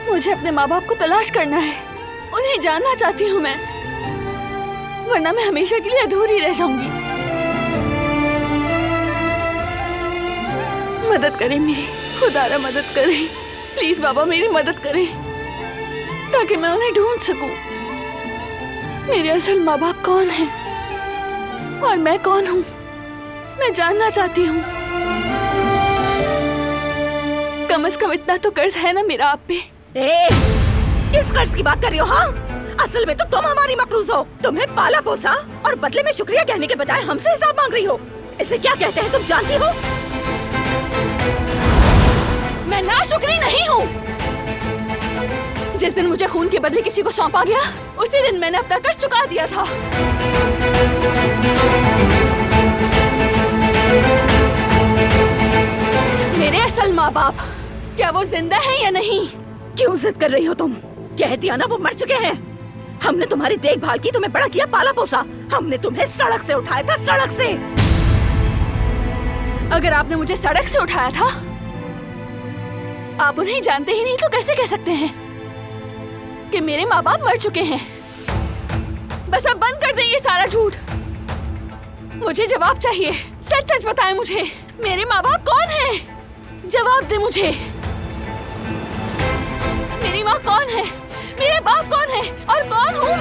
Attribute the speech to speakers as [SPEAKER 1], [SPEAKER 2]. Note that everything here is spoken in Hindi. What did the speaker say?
[SPEAKER 1] मुझे अपने माँ बाप को तलाश करना है, उन्हें जानना चाहती हूँ मैं, वरना मैं हमेशा के लिए अधूरी रह जाऊंगी। मदद करें मेरी, खुदारा मदद करें, प्लीज बाबा मेरी मदद करें ताकि मैं उन्हें ढूंढ सकूं। मेरे असल माँ बाप कौन हैं और मैं कौन हूँ, मैं जानना चाहती हूँ। कम से कम इतना तो कर्ज है ना मेरा आप पे।
[SPEAKER 2] किस कर्ज की बात कर रही हो? हाँ, असल में तो तुम हमारी मकरूज हो। तुम्हें पाला पोसा और बदले में शुक्रिया कहने के बजाय हमसे हिसाब मांग रही हो। इसे क्या कहते हैं तुम जानती हो?
[SPEAKER 1] मैं नाशुक्री नहीं हूँ। जिस दिन मुझे खून के बदले किसी को सौंपा गया, उसी दिन मैंने अपना कर्ज चुका दिया था। मेरे असल माँ बाप, क्या वो जिंदा हैं या नहीं?
[SPEAKER 2] क्यों जिद कर रही हो तुम? कह दिया ना वो मर चुके हैं। हमने तुम्हारी देखभाल की, तुम्हें बड़ा किया, पाला पोसा। हमने तुम्हें सड़क से उठाया था, सड़क से।
[SPEAKER 1] अगर आपने मुझे सड़क से उठाया था, आप उन्हें जानते ही नहीं तो कैसे कह सकते हैं कि मेरे माँ बाप मर चुके हैं? बस अब बंद कर दें ये सारा झूठ। मुझे जवाब चाहिए, सच सच बताएं मुझे, मेरे माँ बाप कौन हैं? जवाब दे मुझे। मेरी माँ कौन है, मेरे बाप कौन है और कौन हूँ